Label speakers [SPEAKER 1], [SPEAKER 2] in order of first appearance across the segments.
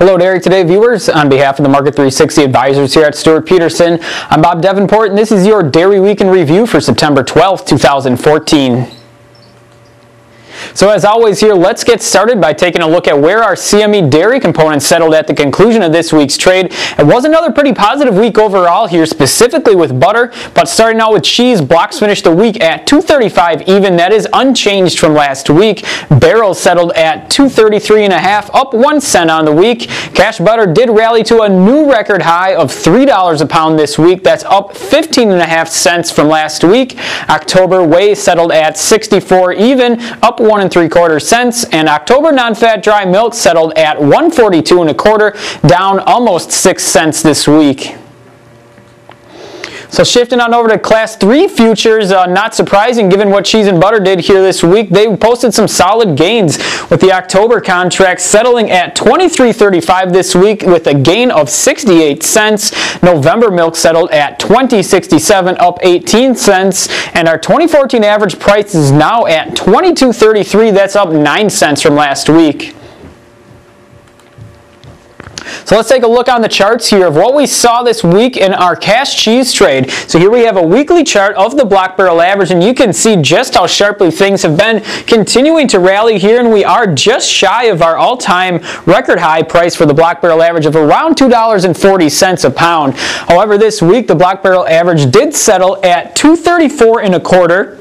[SPEAKER 1] Hello Dairy Today viewers. On behalf of the Market 360 advisors here at Stuart Peterson, I'm Bob Davenport and this is your Dairy Week in Review for September 12th, 2014. So as always here, let's get started by taking a look at where our CME dairy components settled at the conclusion of this week's trade. It was another pretty positive week overall here, specifically with butter, but starting out with cheese, blocks finished the week at $2.35 even. That is unchanged from last week. Barrels settled at $2.33.5, up 1 cent on the week. Cash butter did rally to a new record high of $3 a pound this week. That's up 15.5 cents from last week. October whey settled at 64 even, up 1 3/4 cents, and October non-fat dry milk settled at 142 1/4, down almost 6 cents this week. So shifting on over to Class 3 futures, not surprising given what cheese and butter did here this week. They posted some solid gains with the October contract settling at $23.35 this week with a gain of 68 cents. November milk settled at $20.67, up 18 cents. And our 2014 average price is now at $22.33. That's up 9 cents from last week. So let's take a look on the charts here of what we saw this week in our cash cheese trade. So here we have a weekly chart of the block barrel average, and you can see just how sharply things have been continuing to rally here, and we are just shy of our all-time record high price for the block barrel average of around $2.40 a pound. However, this week the block barrel average did settle at $2.34 1/4.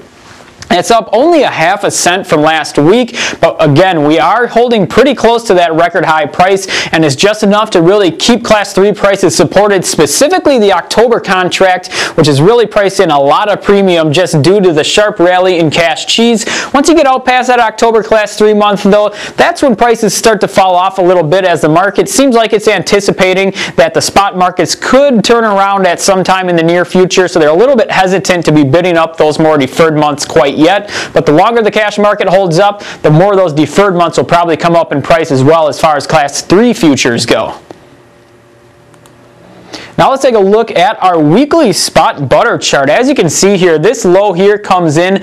[SPEAKER 1] It's up only 0.5 cent from last week, but again, we are holding pretty close to that record high price, and it's just enough to really keep Class 3 prices supported, specifically the October contract, which is really priced in a lot of premium just due to the sharp rally in cash cheese. Once you get out past that October Class 3 month, though, that's when prices start to fall off a little bit, as the market seems like it's anticipating that the spot markets could turn around at some time in the near future, so they're a little bit hesitant to be bidding up those more deferred months quite yet, but the longer the cash market holds up, the more those deferred months will probably come up in price as well as far as Class 3 futures go. Now let's take a look at our weekly spot butter chart. As you can see here, this low here comes in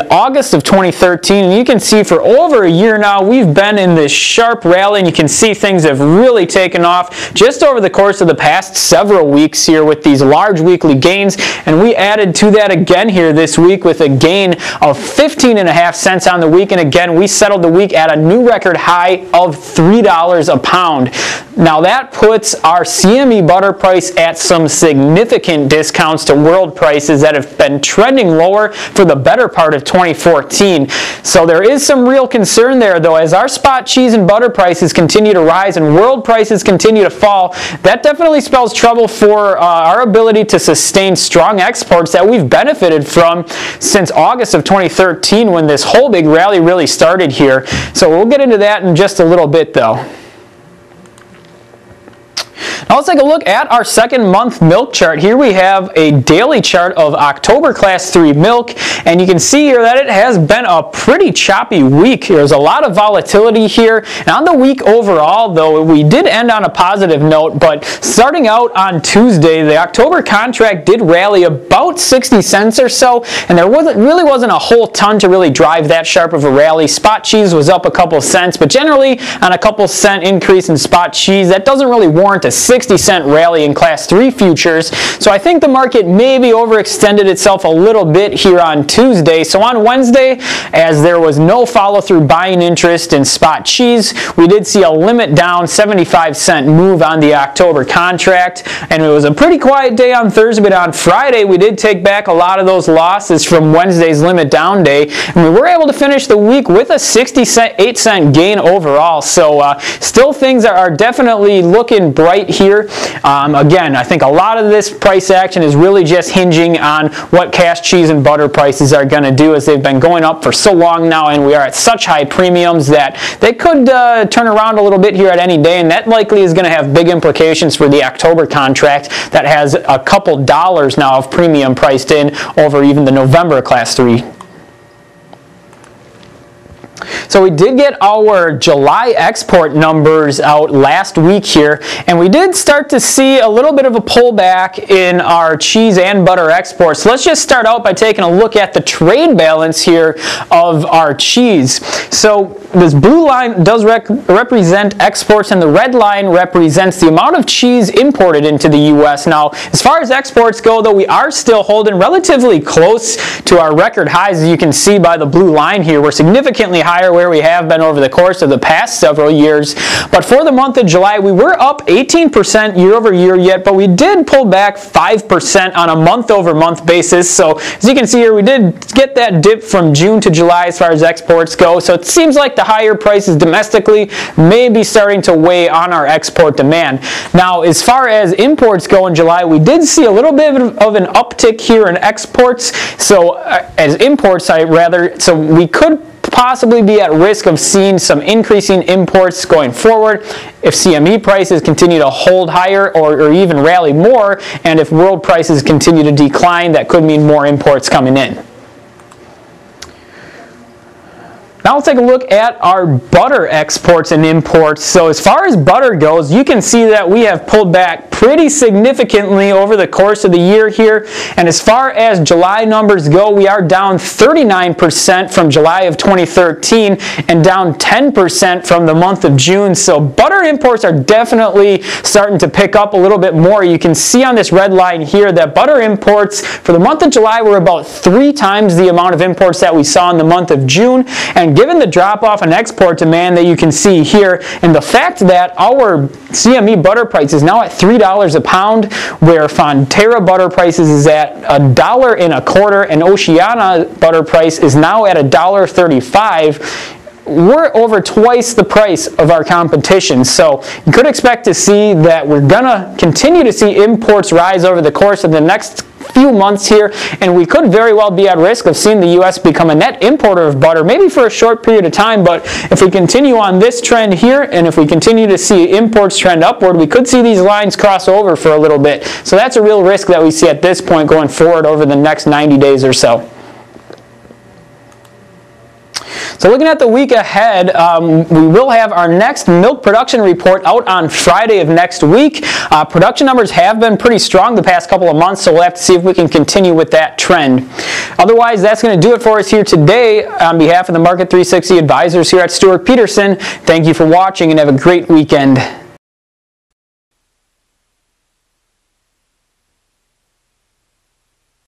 [SPEAKER 1] August of 2013, and you can see for over a year now we've been in this sharp rally, and you can see things have really taken off just over the course of the past several weeks here with these large weekly gains, and we added to that again here this week with a gain of 15.5 cents on the week, and again we settled the week at a new record high of $3 a pound. Now that puts our CME butter price at some significant discounts to world prices that have been trending lower for the better part of 2014. So there is some real concern there, though, as our spot cheese and butter prices continue to rise and world prices continue to fall. That definitely spells trouble for our ability to sustain strong exports that we've benefited from since August of 2013 when this whole big rally really started here. So we'll get into that in just a little bit, though. Now let's take a look at our second month milk chart. Here we have a daily chart of October Class 3 milk, and you can see here that it has been a pretty choppy week. There's a lot of volatility here, and on the week overall, though, we did end on a positive note, but starting out on Tuesday, the October contract did rally about 60 cents or so, and there really wasn't a whole ton to really drive that sharp of a rally. Spot cheese was up a couple cents, but generally on a couple cent increase in spot cheese, that doesn't really warrant a 60-cent rally in Class 3 futures. So I think the market maybe overextended itself a little bit here on Tuesday. So on Wednesday, as there was no follow-through buying interest in spot cheese, we did see a limit down 75-cent move on the October contract, and it was a pretty quiet day on Thursday, but on Friday we did take back a lot of those losses from Wednesday's limit down day, and we were able to finish the week with a 68-cent gain overall. So still things are definitely looking bright here. Again, I think a lot of this price action is really just hinging on what cash cheese and butter prices are going to do, as they've been going up for so long now, and we are at such high premiums that they could turn around a little bit here at any day, and that likely is going to have big implications for the October contract that has a couple dollars now of premium priced in over even the November Class 3. So we did get our July export numbers out last week here, and we did start to see a little bit of a pullback in our cheese and butter exports. So let's just start out by taking a look at the trade balance here of our cheese. So this blue line does represent exports, and the red line represents the amount of cheese imported into the U.S. Now, as far as exports go, though, we are still holding relatively close to our record highs. As you can see by the blue line here, we're significantly higher where we have been over the course of the past several years. But for the month of July, we were up 18% year over year yet, but we did pull back 5% on a month-over-month basis. So as you can see here, we did get that dip from June to July as far as exports go. So it seems like the higher prices domestically may be starting to weigh on our export demand. Now, as far as imports go in July, we did see a little bit of an uptick here in exports. So so we could possibly be at risk of seeing some increasing imports going forward if CME prices continue to hold higher or even rally more, and if world prices continue to decline, that could mean more imports coming in. Now let's take a look at our butter exports and imports. So as far as butter goes, you can see that we have pulled back pretty significantly over the course of the year here. And as far as July numbers go, we are down 39% from July of 2013 and down 10% from the month of June. So butter imports are definitely starting to pick up a little bit more. You can see on this red line here that butter imports for the month of July were about 3 times the amount of imports that we saw in the month of June. And given the drop-off in export demand that you can see here, and the fact that our CME butter price is now at $3 a pound, where Fonterra butter prices is at $1.25, and Oceana butter price is now at $1.35, we're over twice the price of our competition. So you could expect to see that we're going to continue to see imports rise over the course of the next few months here, and we could very well be at risk of seeing the U.S. become a net importer of butter, maybe for a short period of time. But if we continue on this trend here, and if we continue to see imports trend upward, we could see these lines cross over for a little bit. So that's a real risk that we see at this point going forward over the next 90 days or so. So looking at the week ahead, we will have our next milk production report out on Friday of next week. Production numbers have been pretty strong the past couple of months, so we'll have to see if we can continue with that trend. Otherwise, that's going to do it for us here today. On behalf of the Market 360 advisors here at Stewart Peterson, thank you for watching and have a great weekend.